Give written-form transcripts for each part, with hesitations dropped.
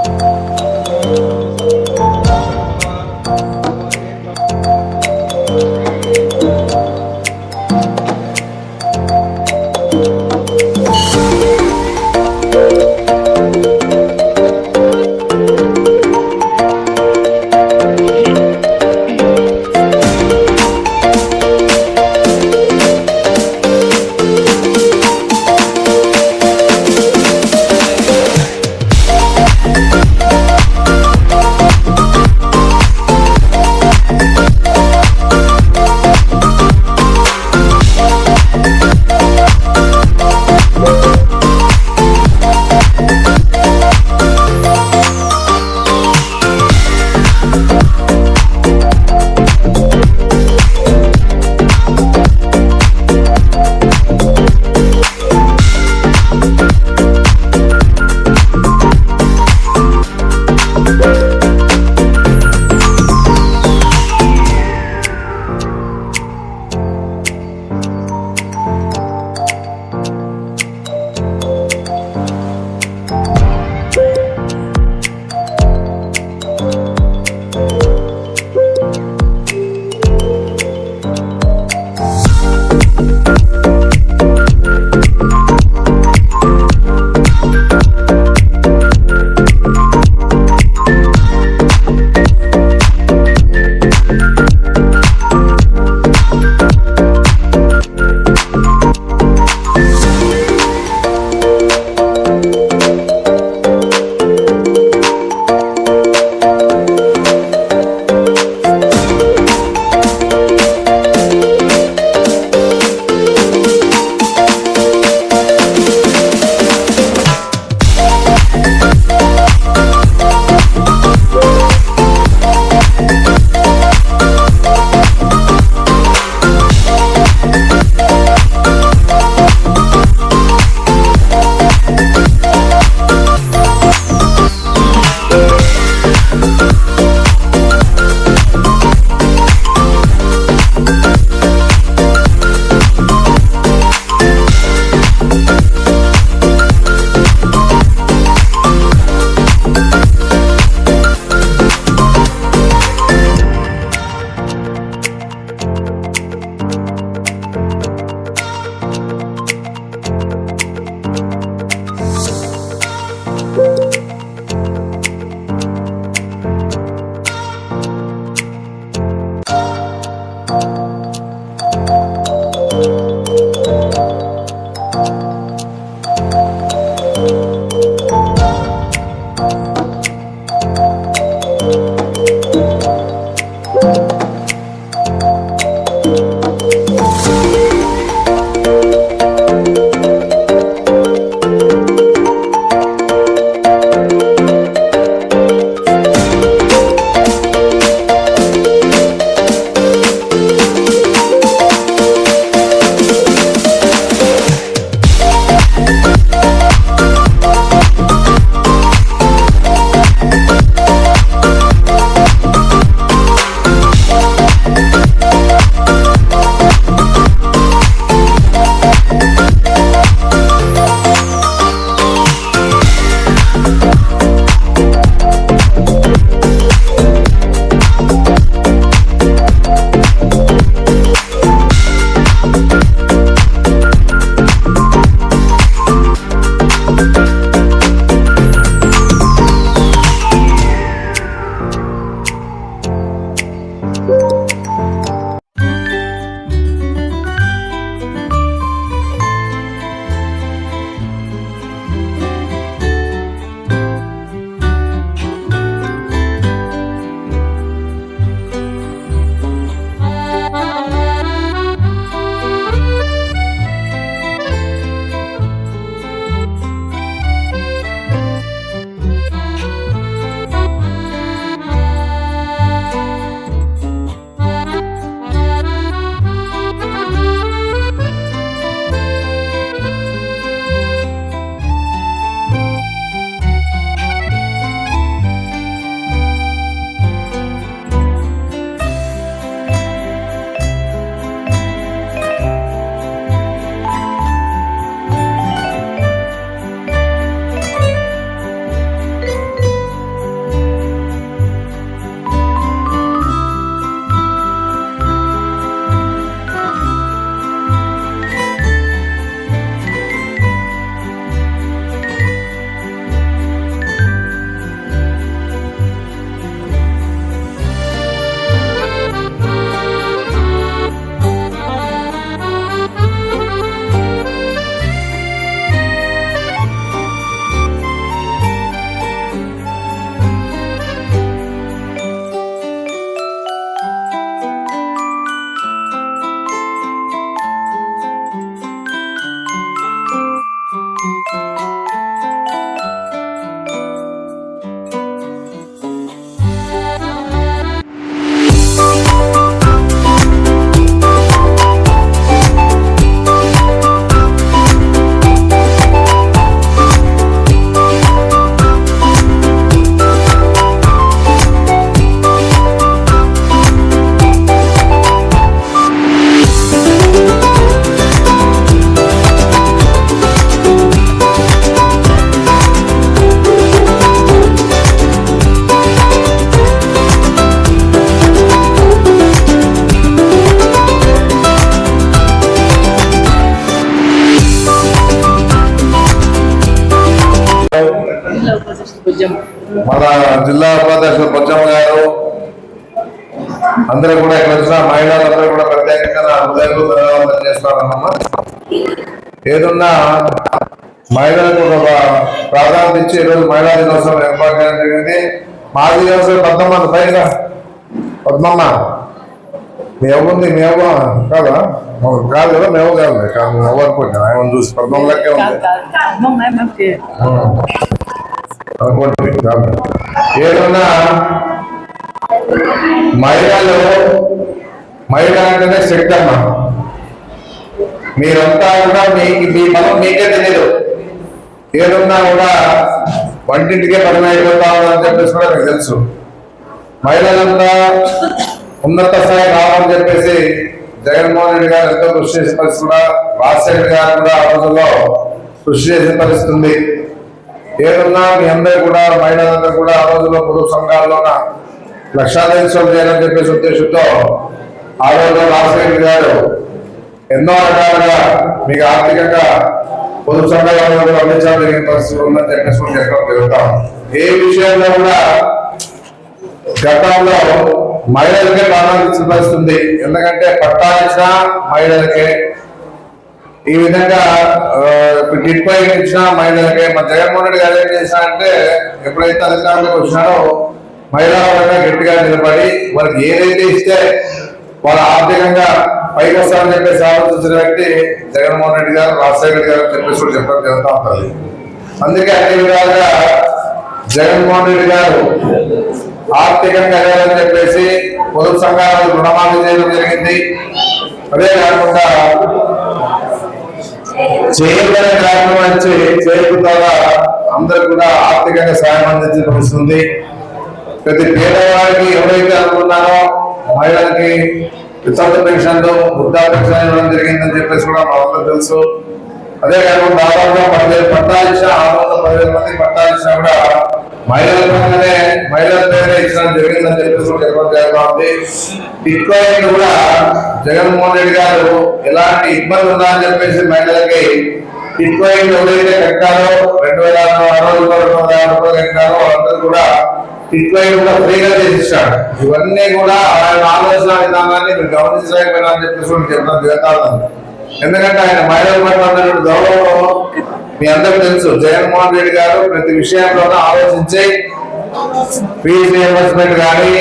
We'll be right back. మన జిల్లా ఉపాధ్యక్షులు బొజ్జమ్మ గారు అందరూ కూడా ఇక్కడ వచ్చిన మహిళలందరూ కూడా ప్రత్యేకంగా నా హృదయపూర్వక ధన్యవాదాలు చేస్తానమ్మా. ఏదున్నా మహిళలకు ఒక ప్రాధాన్యత ఇచ్చి ఈరోజు మహిళా దినోత్సవం ఏర్పాటు చేయడం జరిగింది. మాజీ దినోత్సవం పద్మమ్మ పైగా పద్మమ్మ మీ ఎవరుంది మీ ఎవరు కాదా కాదు కదా మేము కాదు ఎవరుకుంటా ఆయన చూసి పద్మమ్మలకే ఉంది ఏదన్నా మహిళ అంటేనే శక్తి అమ్మ. మీరంతా కూడా మీ మనం మీకే తెలియదు. ఏదన్నా కూడా వంటింటికే పరిమైపోతామని చెప్పేసి కూడా మీకు తెలుసు. మహిళలంతా ఉన్నత స్థాయి కావాలని చెప్పేసి జగన్మోహన్ రెడ్డి గారు ఎంతో కృషి చేసే పరిస్థితి కూడా రాజశేఖర్ గారు కూడా ఆ రోజుల్లో కృషి చేసే పరిస్థితి ఉంది. ఏదన్నా మీ అందరూ కూడా మహిళలందరూ కూడా ఆ రోజుల్లో పొదుపు సంఘాల్లోన లక్షాధిక చేయాలని చెప్పేసి ఉద్దేశంతో ఆ రోజుల్లో రాజశేఖర్ గారు ఎన్నో రకాలుగా మీకు ఆర్థికంగా పొదుపు సంఘాలను అందించడం జరిగిన పరిస్థితి ఉందని చెప్పేసి కూడా చెప్పడం జరుగుతాం. ఏ విషయంలో కూడా గతంలో మహిళలకే ప్రాధాన్యత పరిస్థితుంది. ఎందుకంటే పట్టాలిచ్చిన మహిళలకే, ఈ విధంగా టిట్పై ఇచ్చిన మహిళలకే. మన జగన్మోహన్ రెడ్డి గారు ఏం చేశారంటే ఎప్పుడైతే అధికారంలోకి వచ్చినారో మహిళా వర్గంగా గట్టిగా నిలబడి వారికి ఏదైతే ఇస్తే వాళ్ళ ఆర్థికంగా పైకి వస్తారని చెప్పేసి ఆలోచించిన వ్యక్తి జగన్మోహన్ రెడ్డి గారు, రాజశేఖర్ గారు చెప్పేసి కూడా చెప్పడం జరుగుతూ ఉంటుంది. అందుకే అన్ని విధాలుగా జగన్మోహన్ రెడ్డి గారు ఆర్థికంగా ఎదగాలని చెప్పేసి పొదుపు సంఘాలకు రుణమాఫీ చేయడం జరిగింది. అదే కాకుండా చేయబడే కార్యక్రమం చేయకుండా అందరూ కూడా ఆర్థికంగా సాయం అందించబడుతుంది. ప్రతి పేదవాడికి ఎవరైతే అనుకున్నారో మహిళలకి వితంత పెన్షన్లు, వృద్ధా పెన్షన్ ఇవ్వడం జరిగిందని చెప్పేసి కూడా మనందరూ తెలుసు. అదే కాకుండా దాదాపుగా 10,000 పట్టాలు ఇచ్చిన 610,000 మంది పట్టాలు ఇచ్చినా కూడా మహిళల పేరే ఇచ్చడం జరిగిందని చెప్పేసి కూడా చెప్పడం జరుగుతుంది. బిట్కాయిన్ కూడా జగన్మోహన్ రెడ్డి గారు ఎలాంటి ఇబ్బంది ఉందని చెప్పేసి మహిళలకి బిట్కాయిన్ ఎవరైతే కట్టారో 2,600 రూపాయలు కట్టారో అందరూ కూడా బిట్కాయిన్ కూడా ఫ్రీగా చేసిస్తాడు. ఇవన్నీ కూడా ఆయన ఆలోచన విధానాన్ని మీరు గమనించలేకపోయినా అని చెప్పేసి కూడా చెప్పడం జరుగుతుంది. ఎందుకంటే ఆయన మహిళల పట్ల ఉన్నటువంటి గౌరవం మీ అందరికీ తెలుసు. జగన్మోహన్ రెడ్డి గారు ప్రతి విషయంలోనూ ఆలోచించి ఫీజు రియంబర్స్మెంట్ కానీ,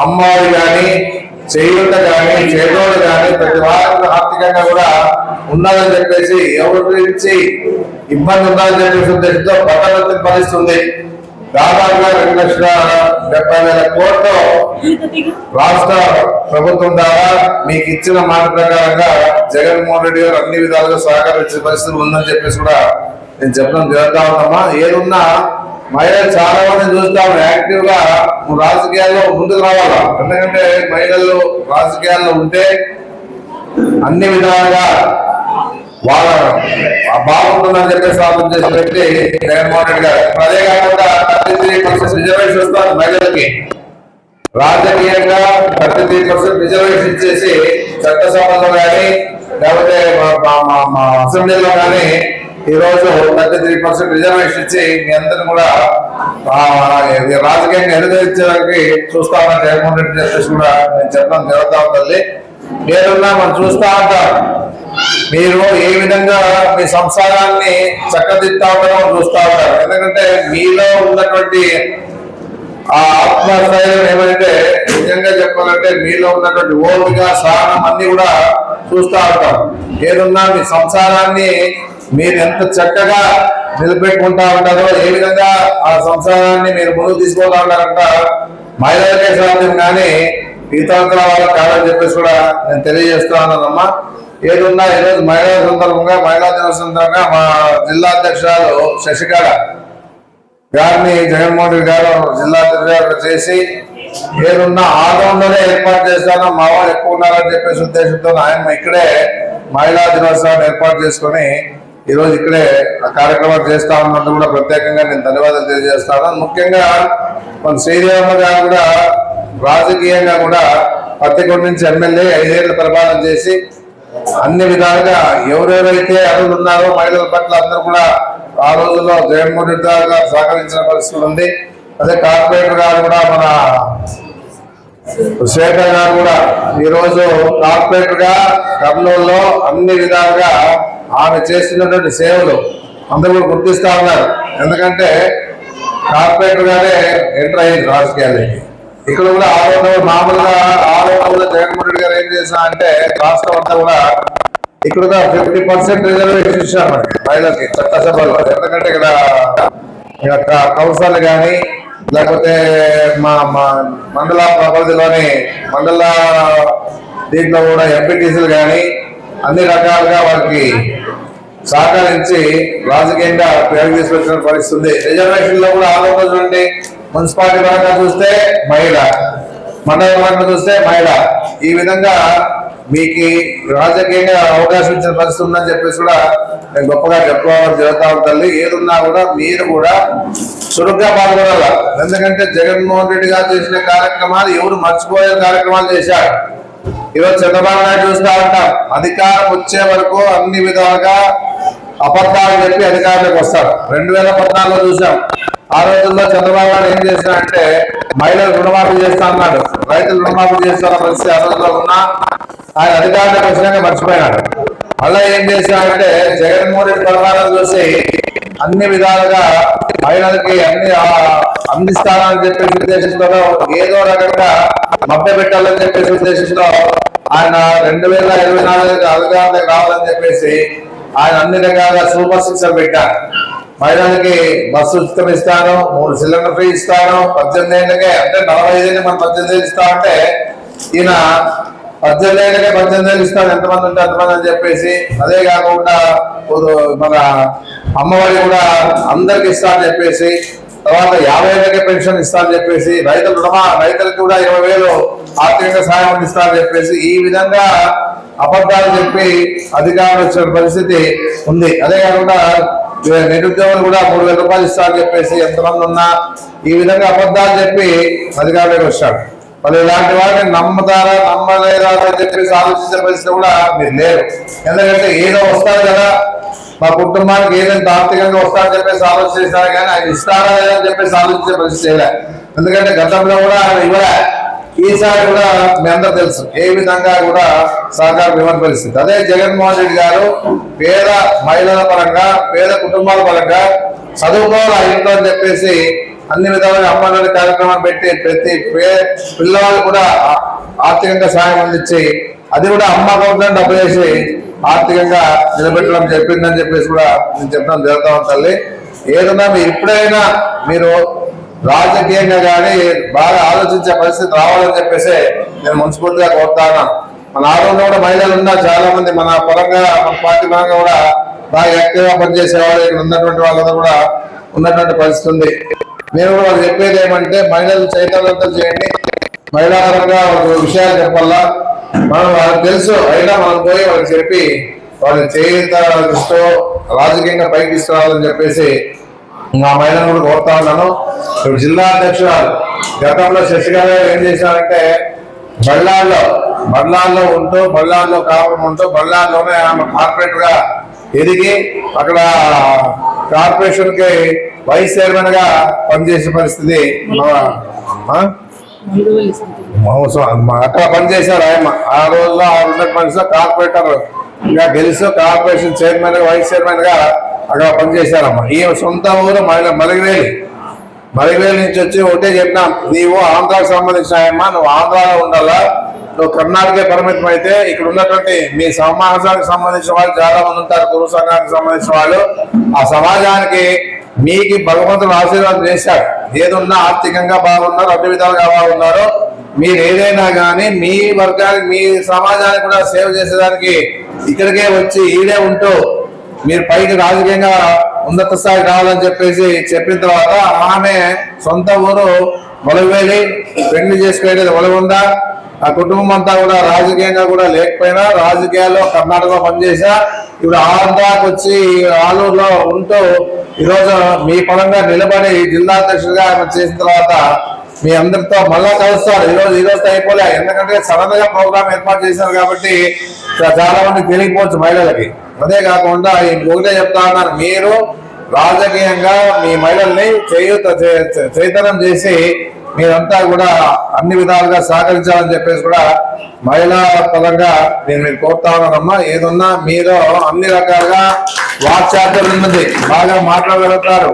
అమ్మాయి కానీ, చేయూత కానీ, చేదోడు కానీ ప్రతి వారికి ఆర్థికంగా కూడా ఉన్నదని చెప్పేసి ఎవరి గురించి ఇబ్బంది ఉందని చెప్పేసి ఉద్దేశంతో పట్టణం పరిస్థితుంది. దాదాపుగా 2,70,000 కోట్లు రాష్ట్ర ప్రభుత్వం ద్వారా మీకు ఇచ్చిన మాట ప్రకారంగా జగన్మోహన్ రెడ్డి గారు అన్ని విధాలుగా సహకరించే పరిస్థితి ఉందని చెప్పేసి కూడా నేను చెప్పడం జరుగుతా ఉన్నామా. ఏదున్నా మహిళలు చాలా మంది చూస్తాము యాక్టివ్ గా రాజకీయాల్లో ముందుకు రావాలా. ఎందుకంటే మహిళలు రాజకీయాల్లో ఉంటే అన్ని విధాలుగా వాళ్ళ బాగుంటుందని చెప్పేసి ఆలోచన చేసిన వ్యక్తి జగన్మోహన్ రెడ్డి గారు. అదే కాకుండా 33% రిజర్వేషన్ వస్తారు మహిళలకి. రాజకీయంగా 33% రిజర్వేషన్ ఇచ్చేసి చట్టసభలో కానీ లేకపోతే అసెంబ్లీలో కానీ ఈరోజు 33% రిజర్వేషన్ ఇచ్చి మీ అందరిని కూడా రాజకీయంగా ఎదుగుదలకి చూస్తామని జగన్మోహన్ రెడ్డి చెప్పేసి కూడా నేను చెప్పడం జరుగుతా ఉంటుంది. మీరున్నా మనం చూస్తా ఉంటాం. మీరు ఏ విధంగా మీ సంసారాన్ని చక్కదిద్దా ఉంటారో చూస్తా ఉంటారు. ఎందుకంటే మీలో ఉన్నటువంటి ఆ ఆత్మస్థైర్యం ఏమంటే నిజంగా చెప్పాలంటే మీలో ఉన్నటువంటి ఓపిక, సహనం అన్ని కూడా చూస్తా ఉంటాం. ఏదున్నా మీ సంసారాన్ని మీరు ఎంత చక్కగా నిలబెట్టుకుంటా ఉంటారో, ఏ విధంగా ఆ సంసారాన్ని మీరు ముందుకు తీసుకుంటా ఉంటారంట మహిళలకే సాధ్యం కానీ ఇతరుల వాళ్ళకి కాదని చెప్పేసి కూడా నేను తెలియజేస్తా ఉన్నానమ్మా. ఏదున్నా ఈరోజు మహిళా సందర్భంగా మహిళా దినోత్సవం సందర్భంగా మా జిల్లా అధ్యక్షురాలు శశికళ గారిని జగన్మోహన్ రెడ్డి గారు జిల్లా అధ్యక్షురాలు చేసి ఏదున్నా ఆదంలోనే ఏర్పాటు చేస్తాను, మా వాళ్ళు ఎక్కువ ఉన్నారని చెప్పేసి ఉద్దేశంతో ఆయన ఇక్కడే మహిళా దినోత్సవాన్ని ఏర్పాటు చేసుకొని ఈరోజు ఇక్కడే కార్యక్రమాలు చేస్తా ఉన్నట్టు కూడా ప్రత్యేకంగా నేను ధన్యవాదాలు తెలియజేస్తాను. ముఖ్యంగా మన శ్రీదేవమ్మ గారు కూడా రాజకీయంగా కూడా పత్తికొండ నుంచి ఎమ్మెల్యే 5 ఏళ్ల పరిపాలన చేసి అన్ని విధాలుగా ఎవరెవరైతే అర్హులు ఉన్నారో మహిళల పట్ల అందరూ కూడా ఆ రోజుల్లో జగన్మోహన్ రెడ్డి గారు సహకరించిన పరిస్థితి ఉంది. అదే కార్పొరేటర్ గారు కూడా మన శేఖర్ గారు కూడా ఈ రోజు కార్పొరేటర్ గా కర్నూలులో అన్ని విధాలుగా ఆమె చేస్తున్నటువంటి సేవలు అందరూ కూడా గుర్తిస్తా ఉన్నారు. ఎందుకంటే కార్పొరేటర్ గానే ఎంటర్ అయ్యింది రాజకీయాలకి. ఇక్కడ కూడా మామూలుగా ఆరోపణలు జగన్మోహన్ రెడ్డి గారు ఏం చేసినా అంటే రాష్ట్రం అంతా కూడా ఇక్కడ 50% రిజర్వేషన్ ఇచ్చారు మనకి మహిళలకి చట్టసభలో. ఎందుకంటే ఇక్కడ కౌన్సిల్ కానీ లేకపోతే మా మండల పరిధిలోని మండల దీంట్లో కూడా ఎంపీటీసీలు కానీ అన్ని రకాలుగా వారికి సహకరించి రాజకీయంగా పేరు తీసుకొచ్చిన పరిస్థితుంది. రిజర్వేషన్ లో కూడా ఆలోచన చూడండి, మున్సిపాలిటీ పరంగా చూస్తే మహిళ, మండల పరంగా చూస్తే మహిళ, ఈ విధంగా మీకు రాజకీయంగా అవకాశం ఇచ్చిన పరిస్థితి ఉందని చెప్పేసి కూడా నేను గొప్పగా చెప్పుకోవాలని జరుగుతా ఉంటుంది. ఏదున్నా కూడా మీరు కూడా చురుగ్గా పాల్గొనాల. ఎందుకంటే జగన్మోహన్ రెడ్డి గారు చేసిన కార్యక్రమాలు ఎవరు మర్చిపోయే కార్యక్రమాలు చేశారు. ఈరోజు చంద్రబాబు నాయుడు చూస్తా ఉంటాం, అధికారం వచ్చే వరకు అన్ని విధాలుగా అబద్ధాలు చెప్పి అధికారంలోకి వస్తారు. 2014లో చూసాం. ఆ రోజుల్లో చంద్రబాబు నాయుడు ఏం చేసినాడంటే మహిళలు రుణమాఫీ చేస్తా అన్నాడు, రైతులు రుణమాఫీ చేస్తున్న పరిస్థితి ఆ రోజుల్లో ఉన్నా ఆయన అధికారంలోకి వచ్చినాక మర్చిపోయినాడు. మళ్ళా ఏం చేశాడంటే జగన్మోహన్ రెడ్డి పరిపాలన చూసి అన్ని విధాలుగా మహిళలకి అన్ని అందిస్తానని చెప్పేసి ఉద్దేశంతో ఏదో రకంగా మభ్య పెట్టాలని చెప్పేసి ఉద్దేశంతో ఆయన 2024 అధికారంలోకి రావాలని చెప్పేసి ఆయన అన్ని రకాలుగా సూపర్ సిక్సర్ పెట్టారు. మహిళలకి బస్సు ఉచితం ఇస్తాను, 3 సిలిండర్ ఫ్రీ ఇస్తాను, 18 ఏళ్ళకే అంటే 45 ఏళ్ళకి మనం 18 ఏళ్ళు ఇస్తా అంటే ఈయన 18 ఏళ్ళకే 18 ఏళ్ళు ఇస్తాను, ఎంతమంది ఉంటే అంతమంది అని చెప్పేసి. అదే కాకుండా మన అమ్మఒడి కూడా అందరికి ఇస్తా అని చెప్పేసి, తర్వాత 50 ఏళ్ళకే పెన్షన్ ఇస్తా అని చెప్పేసి, రైతులకు కూడా 20,000 ఆర్థికంగా సహాయం అందిస్తా అని చెప్పేసి ఈ విధంగా అబద్ధాలు చెప్పి అధికారం వచ్చిన పరిస్థితి ఉంది. అదే కాకుండా నిరుద్యోగులు కూడా 3,000 రూపాయలు ఇస్తా అని చెప్పేసి ఎంతమంది ఉన్నా ఈ విధంగా అబద్ధాలు చెప్పి అధికారంలోకి వచ్చాడు. వాళ్ళు ఇలాంటి వారిని నమ్ముతారా నమ్మలేదా అని చెప్పేసి ఆలోచించే పరిస్థితి కూడా మీరు లేరు. ఎందుకంటే ఏదో వస్తారు కదా, మా కుటుంబానికి ఏదైనా ఆర్థికంగా వస్తారని చెప్పేసి ఆలోచిస్తారు కానీ ఆయన ఇస్తారా లేదా అని చెప్పేసి ఆలోచించే పరిస్థితి చేయలే. ఎందుకంటే గతంలో కూడా ఆయన ఇవ్వలే, ఈసారి కూడా మీ అందరూ తెలుసు ఏ విధంగా కూడా సహకారం ఇవ్వని పరిస్థితి. అదే జగన్మోహన్ రెడ్డి గారు పేద మహిళల పరంగా పేద కుటుంబాల పరంగా చదువుకోవాలి ఇంట్లో అని చెప్పేసి అన్ని విధాలుగా అమ్మఒడి కార్యక్రమాలు పెట్టి ప్రతి పిల్లవాళ్ళు కూడా ఆర్థికంగా సాయం అందించి అది కూడా అమ్మ అకౌంట్లో డబ్బులు వేసి ఆర్థికంగా నిలబెట్టడం చెప్పిందని చెప్పేసి కూడా నేను చెప్పడం జరుగుతూ ఉంటుంది. ఏదన్నా మీరు ఎప్పుడైనా మీరు రాజకీయంగా కానీ బాగా ఆలోచించే పరిస్థితి రావాలని చెప్పేసి నేను మనస్ఫూర్తిగా కోరుతాను. మన ఆరోగ్యంలో కూడా మహిళలు ఉన్నారు చాలా మంది, మన పరంగా మన పార్టీ పరంగా కూడా బాగా యాక్టివ్గా పనిచేసేవాళ్ళు ఇక్కడ ఉన్నటువంటి వాళ్ళందరూ కూడా ఉన్నటువంటి పరిస్థితి ఉంది. నేను కూడా వాళ్ళు చెప్పేది ఏమంటే మహిళలు చైతన్యంతో చేయండి, మహిళా పరంగా విషయాలు చెప్పాలా. మనం వాళ్ళకి తెలుసు అయినా మనం పోయి వాళ్ళకి చెప్పి వాళ్ళని చేయిస్తూ రాజకీయంగా పైకి తీసుకురావాలని చెప్పేసి మా మహిళను కూడా కోరుతా ఉన్నాను. ఇప్పుడు జిల్లా అధ్యక్షురాలు గతంలో శశిగారు ఏం చేశారంటే బళ్ళాల్లో ఉంటూ బళ్ళాల్లో కాపురం ఉంటూ బళ్ళాల్లోనే ఆమె కార్పొరేటర్ గా ఎదిగి అక్కడ కార్పొరేషన్ కి వైస్ చైర్మన్ గా పనిచేసే పరిస్థితి అక్కడ పనిచేశారు ఆయన. ఆ రోజుల్లో ఆ 2 మనిషిలో కార్పొరేటర్ గా గెలిచి కార్పొరేషన్ చైర్మన్ గా వైస్ చైర్మన్ గా అక్కడ పనిచేశారమ్మా. ఈ సొంత ఊరు మలిగివేలి నుంచి వచ్చి ఒకటే చెప్పినాం, నీవు ఆంధ్రాకు సంబంధించిన ఆయమ్మా, నువ్వు ఆంధ్రాలో ఉండాలా, నువ్వు కర్ణాటకే పరిమితం అయితే ఇక్కడ ఉన్నటువంటి మీ సమాజానికి సంబంధించిన వాళ్ళు చాలా మంది ఉంటారు, కురు సంఘానికి సంబంధించిన వాళ్ళు. ఆ సమాజానికి మీకు భగవంతుడు ఆశీర్వాదం చేశాడు. ఏదున్నా ఆర్థికంగా బాగున్నారు, అన్ని విధాలుగా బాగున్నారు. మీరు ఏదైనా కానీ మీ వర్గానికి మీ సమాజానికి కూడా సేవ చేసేదానికి ఇక్కడికే వచ్చి ఈడే ఉంటూ మీరు పైకి రాజకీయంగా ఉన్నత స్థాయికి రావాలని చెప్పేసి చెప్పిన తర్వాత ఆమె సొంత ఊరు మొలగవేలి పెళ్లి చేసుకునేది ఒలగుంద. ఆ కుటుంబం అంతా కూడా రాజకీయంగా కూడా లేకపోయినా రాజకీయాల్లో కర్ణాటకలో పనిచేసా ఇప్పుడు ఆంధ్రాకి వచ్చి ఆలూరులో ఉంటూ ఈరోజు మీ పరంగా నిలబడి జిల్లా అధ్యక్షుడిగా ఆమె చేసిన తర్వాత మీ అందరితో మళ్ళా కలుస్తారు. ఈరోజు అయిపోలే, ఎందుకంటే సడన్ గా ప్రోగ్రామ్ ఏర్పాటు చేశారు కాబట్టి చాలా మంది తెలియకపోవచ్చు మహిళలకి. అదే కాకుండా ఒకటే చెప్తా ఉన్నారు, మీరు రాజకీయంగా మీ మహిళల్ని చైతన్యం చేసి మీరంతా కూడా అన్ని విధాలుగా సహకరించాలని చెప్పేసి కూడా మహిళా పరంగా నేను మీరు కోరుతా ఉన్నానమ్మా. ఏదున్నా మీరు అన్ని రకాలుగా వాక్చాతుర్యం ఉన్నది, బాగా మాట్లాడగలుగుతారు.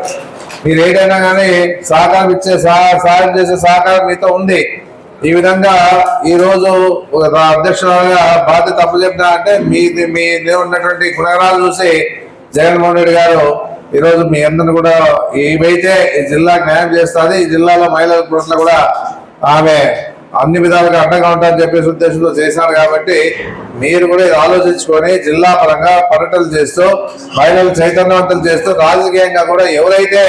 మీరు ఏదైనా కానీ సహకారం ఇచ్చే సహాయం చేసే సహకారం మీతో ఉంది. ఈ విధంగా ఈ రోజు అధ్యక్షులుగా బాధ్యత అప్పచెప్పినా అంటే మీ ఉన్నటువంటి గుణగణాలు చూసి జగన్మోహన్ రెడ్డి గారు ఈరోజు మీ అందరిని కూడా ఏవైతే ఈ జిల్లాకు న్యాయం చేస్తుంది, ఈ జిల్లాలో మహిళల పట్ల కూడా ఆమె అన్ని విధాలుగా అడ్డంగా ఉంటారని చెప్పేసి ఉద్దేశంతో చేశారు. కాబట్టి మీరు కూడా ఇది ఆలోచించుకొని జిల్లా పరంగా పర్యటనలు చేస్తూ మహిళలు చైతన్యవంతులు చేస్తూ రాజకీయంగా కూడా ఎవరైతే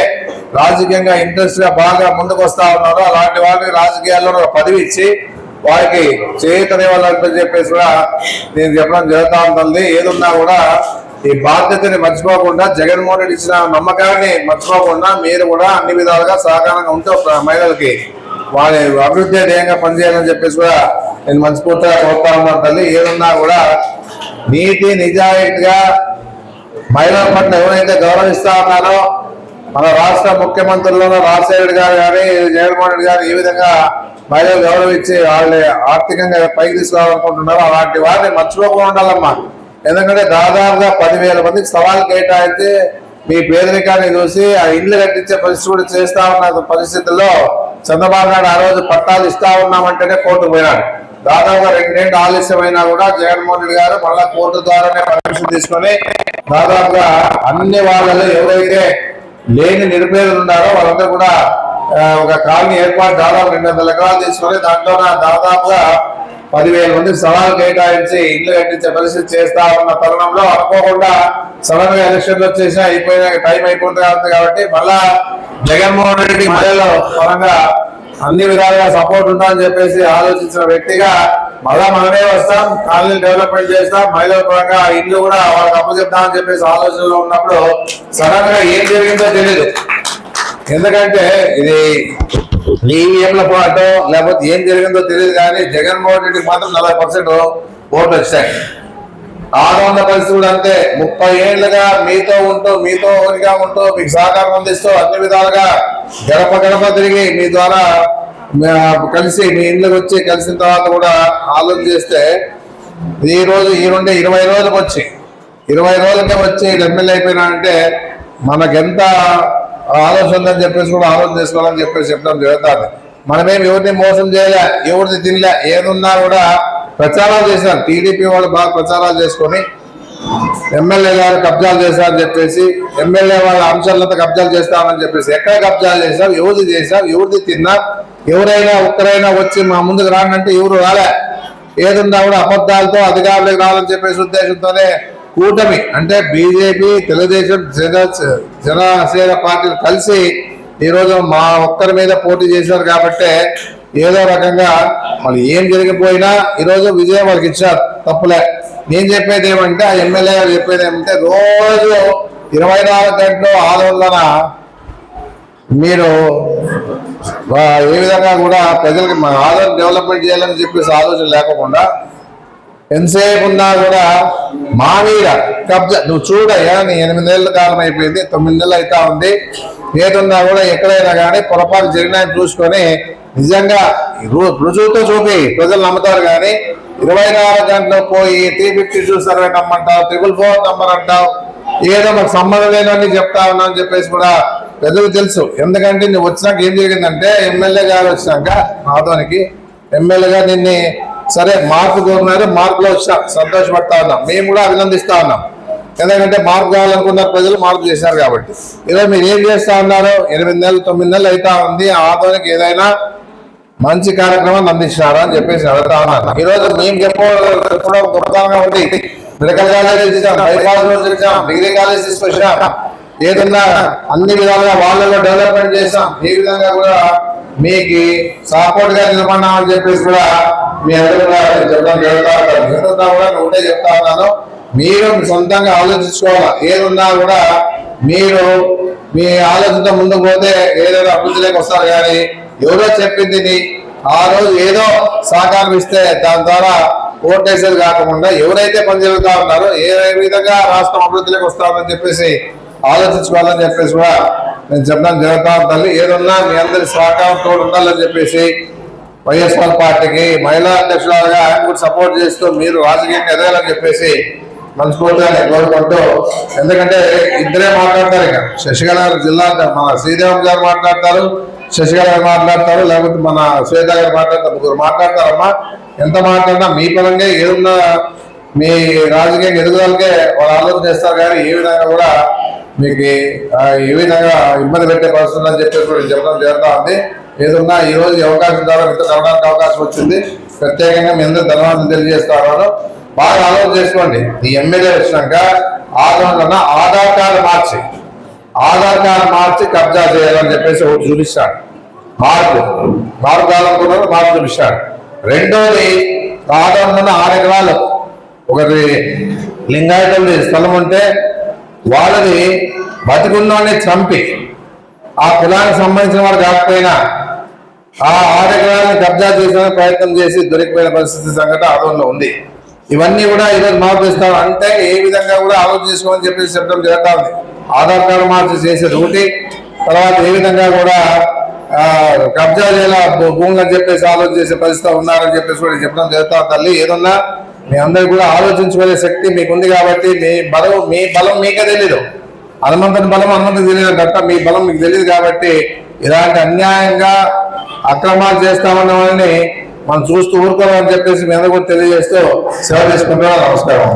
రాజకీయంగా ఇంట్రెస్ట్ గా బాగా ముందుకు వస్తా ఉన్నారో అలాంటి వారికి రాజకీయాల్లో పదవి ఇచ్చి వారికి చేతనివ్వాలని చెప్పేసి కూడా నేను చెప్పడం జరుగుతూ ఉంటుంది. ఏదున్నా కూడా ఈ బాధ్యతని మర్చిపోకుండా జగన్మోహన్ రెడ్డి ఇచ్చిన నమ్మకాన్ని మర్చిపోకుండా మీరు కూడా అన్ని విధాలుగా సహకారంగా ఉంటూ మహిళలకి వాళ్ళ అభివృద్ధి ధ్యేయంగా పనిచేయాలని చెప్పేసి కూడా నేను మనస్ఫూర్తిగా కోరుతా ఉన్నాను తల్లి. ఏదున్నా కూడా నీతి నిజాయితీగా మహిళల పట్ల ఎవరైతే గౌరవిస్తా ఉన్నారో మన రాష్ట్ర ముఖ్యమంత్రులను రాజశేఖర్ గారు కానీ జగన్మోహన్ రెడ్డి గారు ఈ విధంగా మహిళలు గౌరవించి వాళ్ళు ఆర్థికంగా పైకి తీసుకోవాలనుకుంటున్నారో అలాంటి వారిని మర్చిపోకుండా ఉండాలమ్మా. ఎందుకంటే దాదాపుగా 10,000 మందికి సవాల్ కేటాయించి మీ పేదరికాన్ని చూసి ఆ ఇల్లు కట్టించే పరిస్థితి కూడా చేస్తా ఉన్న పరిస్థితుల్లో చంద్రబాబు నాయుడు ఆ రోజు పట్టాలు ఇస్తా ఉన్నామంటేనే కోర్టుకు పోయినాడు. దాదాపుగా 2 ఏళ్ళు ఆలస్యమైనా కూడా జగన్మోహన్ రెడ్డి గారు మళ్ళా కోర్టు ద్వారానే పర్మిషన్ తీసుకొని దాదాపుగా అన్ని వాళ్ళలో ఎవరైతే లేని నిరుపేదలు ఉన్నారో వాళ్ళందరూ కూడా ఒక కాలనీ ఏర్పాటు దాదాపు 200 ఎకరాలు తీసుకొని దాంట్లో దాదాపుగా 10,000 మందికి సవాల్ కేటాయించి ఇల్లు కట్టించే పరిస్థితి చేస్తా ఉన్న తరుణంలో అనుకోకుండా సడన్ గా ఎలక్షన్లు వచ్చేసి అయిపోయిన టైం అయిపోతుంది కాబట్టి మళ్ళా జగన్మోహన్ రెడ్డి మహిళల పరంగా అన్ని విధాలుగా సపోర్ట్ ఉంటుందని చెప్పేసి ఆలోచించిన వ్యక్తిగా మళ్ళా మనమే వస్తాం, కాలనీ డెవలప్మెంట్ చేస్తాం, మహిళల పరంగా ఇల్లు కూడా వాళ్ళకి అప్పచెప్తామని చెప్పేసి ఆలోచనలో ఉన్నప్పుడు సడన్ గా ఏం జరిగిందో తెలియదు. ఎందుకంటే ఇది ఈవీఎంల పాటు లేకపోతే ఏం జరిగిందో తెలియదు కానీ జగన్మోహన్ రెడ్డికి మాత్రం 40% ఓట్లు వచ్చాయి. ఆనంద పరిస్థితి కూడా అంతే. 30 ఏళ్లుగా మీతో ఉంటూ మీతో ఒకరిగా ఉంటూ మీకు సహకారం అందిస్తూ అన్ని విధాలుగా గడప గడప తిరిగి మీ ద్వారా కలిసి మీ ఇంట్లోకి వచ్చి కలిసిన తర్వాత కూడా ఆలోచన చేస్తే ఈ రోజు ఈ నుండి 20 రోజులకు వచ్చి 20 రోజులకే వచ్చి ఎమ్మెల్యే అయిపోయినా అంటే మనకెంత ఆలోచన అని చెప్పేసి కూడా ఆలోచన చేసుకోవాలని చెప్పేసి చెప్పడం జరుగుతుంది. మనమేం ఎవరిని మోసం చేయలే, ఎవరిని తినలే. ఏదున్నా కూడా ప్రచారాలు చేశారు. టీడీపీ వాళ్ళు బాగా ప్రచారాలు చేసుకొని ఎమ్మెల్యే గారు కబ్జాలు చేశారని చెప్పేసి ఎమ్మెల్యే వాళ్ళ అంశాలంతా కబ్జాలు చేస్తామని చెప్పేసి ఎక్కడ కబ్జాలు చేశారు, ఎవరిది చేశారు, ఎవరిది తిన్నా, ఎవరైనా ఒక్కరైనా వచ్చి మా ముందుకు రానంటే ఎవరు రాలే. ఏదున్నా కూడా అబద్ధాలతో అధికారులకు రావాలని చెప్పేసి ఉద్దేశంతోనే కూటమి అంటే బీజేపీ, తెలుగుదేశం, జనసేన పార్టీలు కలిసి ఈరోజు మా ఒక్కరి మీద పోటీ చేశారు. కాబట్టి ఏదో రకంగా మళ్ళీ ఏం జరిగిపోయినా ఈరోజు విజయం వాళ్ళకి ఇచ్చారు, తప్పులే. నేను చెప్పేది ఏమంటే ఆ ఎమ్మెల్యే గారు చెప్పేది ఏమంటే రోజు 24 గంటలు ఆందోళన మీరు ఏ విధంగా కూడా ప్రజలకి ఆదరణ డెవలప్మెంట్ చేయాలని చెప్పేసి ఆలోచన లేకుండా ఎంతసేపు ఉన్నా కూడా మా మీద కబ్జా. నువ్వు చూడయ్యా, నీ 8 ఏళ్ళ కాలం అయిపోయింది, 9 నెలలు అవుతా ఉంది. ఏదున్నా కూడా ఎక్కడైనా కానీ పొరపాటు జరిగినాయని చూసుకొని నిజంగా రుజువుతో చూపి ప్రజలు నమ్ముతారు. కానీ 24 గంటలు పోయి 352 సర్వే నమ్మంటావు, 444 నంబర్ అంటావు, ఏదో మాకు సంబంధం లేదని చెప్తా ఉన్నా అని చెప్పేసి కూడా ప్రజలకు తెలుసు. ఎందుకంటే నువ్వు వచ్చినాక ఏం జరిగిందంటే ఎమ్మెల్యే గారు వచ్చినాక ఆదోనికి ఎమ్మెల్యే గారు నిన్ను సరే మార్పు కోరినారు, మార్పులో వచ్చా సంతోషపడతా ఉన్నాం, మేము కూడా అభినందిస్తా ఉన్నాం. ఎందుకంటే మార్పు కావాలనుకున్నారు ప్రజలు, మార్పు చేశారు. కాబట్టి ఈరోజు మీరు ఏం చేస్తా ఉన్నారు? 8 నెలలు 9 నెలలు అవుతా ఉంది. ఆదోనికి ఏదైనా మంచి కార్యక్రమాన్ని అందించినారా అని చెప్పేసి అడుగుతా ఉన్నారు. ఈరోజు మేము చెప్పడం గొప్పతనంగా ఉంది. మెడికల్ కాలేజ్ ఇచ్చాం, బైపాస్ రోడ్ ఇచ్చాం, డిగ్రీ కాలేజ్ తీసుకొచ్చాం, ఏదన్నా అన్ని విధాలుగా వాళ్ళలో డెవలప్మెంట్ చేసాం. ఈ విధంగా కూడా మీకు సపోర్ట్ గా నిలబడినామని చెప్పేసి కూడా మీ అందరూ కూడా చెప్పడం జరుగుతా ఉంటారు. ఏదన్నా కూడా ఒకటే చెప్తా ఉన్నాను, మీరు సొంతంగా ఆలోచించుకోవాలి. ఏదున్నా కూడా మీరు మీ ఆలోచనతో ముందుకు పోతే ఏదైనా అభివృద్ధిలోకి వస్తారు. కానీ ఎవరో చెప్పింది ఆ రోజు ఏదో సహకారం ఇస్తే దాని ద్వారా ఓటేసేది కాకుండా ఎవరైతే పని జరుగుతా ఉన్నారో ఏ విధంగా రాష్ట్రం అభివృద్ధిలోకి వస్తామని చెప్పేసి ఆలోచించుకోవాలని చెప్పేసి కూడా నేను చెప్పడం జరుగుతాను. తల్లి ఏదన్నా మీ అందరి సహకారంతో ఉండాలని చెప్పేసి వైఎస్ఆర్ పార్టీకి మహిళా అధ్యక్షురాలుగా ఆయన కూడా సపోర్ట్ చేస్తూ మీరు రాజకీయంగా ఎదగాలని చెప్పేసి మనస్ఫూర్తిగా నేను కోరుకుంటూ, ఎందుకంటే ఇద్దరే మాట్లాడతారు, ఇక శశికళ గారు జిల్లా మన శ్రీదేవం గారు మాట్లాడతారు, శశికళ గారు మాట్లాడతారు, లేకపోతే మన శ్వేత గారు మాట్లాడతారు, ముగ్గురు మాట్లాడతారమ్మా. ఎంత మాట్లాడినా మీ పరంగా ఏదున్నా మీ రాజకీయ ఎదుగుదలకే వాళ్ళు ఆలోచన చేస్తారు, కానీ ఏ విధంగా కూడా మీకు ఏ విధంగా ఇబ్బంది పెట్టే పరిస్థితులు అని చెప్పేసి కూడా చెప్పడం జరుగుతూ ఉంది. ఏదన్నా ఈ రోజు అవకాశం ద్వారా ఇంత కలవడానికి అవకాశం వచ్చింది. ప్రత్యేకంగా మీ అందరూ ధన్యవాదాలు తెలియజేస్తారు. బాగా ఆలోచన చేసుకోండి. ఈ ఎమ్మెల్యే వచ్చినాక ఆధార్ కార్డు మార్చి కబ్జా చేయాలని చెప్పేసి ఒకటి చూపిస్తాడు. మార్పు కావాలనుకున్నారు, మార్పు చూపిస్తాడు. రెండోది ఆధారంలో 6 ఎకరాలు ఒకటి లింగాయతులది స్థలం ఉంటే వాళ్ళది బతికున్నవాడిని చంపి ఆ కులానికి సంబంధించిన వాడు కాకపోయినా ఆ 6 ఎకరాలను కబ్జా చేసే ప్రయత్నం చేసి దొరికిపోయిన పరిస్థితి సంఘటన ఆదోళనలో ఉంది. ఇవన్నీ కూడా ఈరోజు మార్పు ఇస్తాం అంటే ఏ విధంగా కూడా ఆలోచన చేసుకోమని చెప్పేసి చెప్పడం జరుగుతూ ఉంది. ఆధార్ కార్డు మార్చి చేసేది ఒకటి, తర్వాత ఏ విధంగా కూడా కబ్జా చేయాల భూములు అని చెప్పేసి ఆలోచన చేసే పరిస్థితి ఉన్నారని చెప్పేసి కూడా చెప్పడం జరుగుతా. తల్లి ఏదన్నా మీ అందరికి కూడా ఆలోచించుకునే శక్తి మీకుంది కాబట్టి మీ బలం మీకే తెలీదు, హనుమంతుని బలం హనుమంతునికి తెలియదు తప్ప మీ బలం మీకు తెలియదు. కాబట్టి ఇలాంటి అన్యాయంగా అక్రమాలు చేస్తామన్న వాళ్ళని మనం చూస్తూ ఊరుకోవాలని చెప్పేసి మీ అందరూ కూడా తెలియజేస్తూ సెలవు తీసుకుంటున్నాం. నమస్కారం.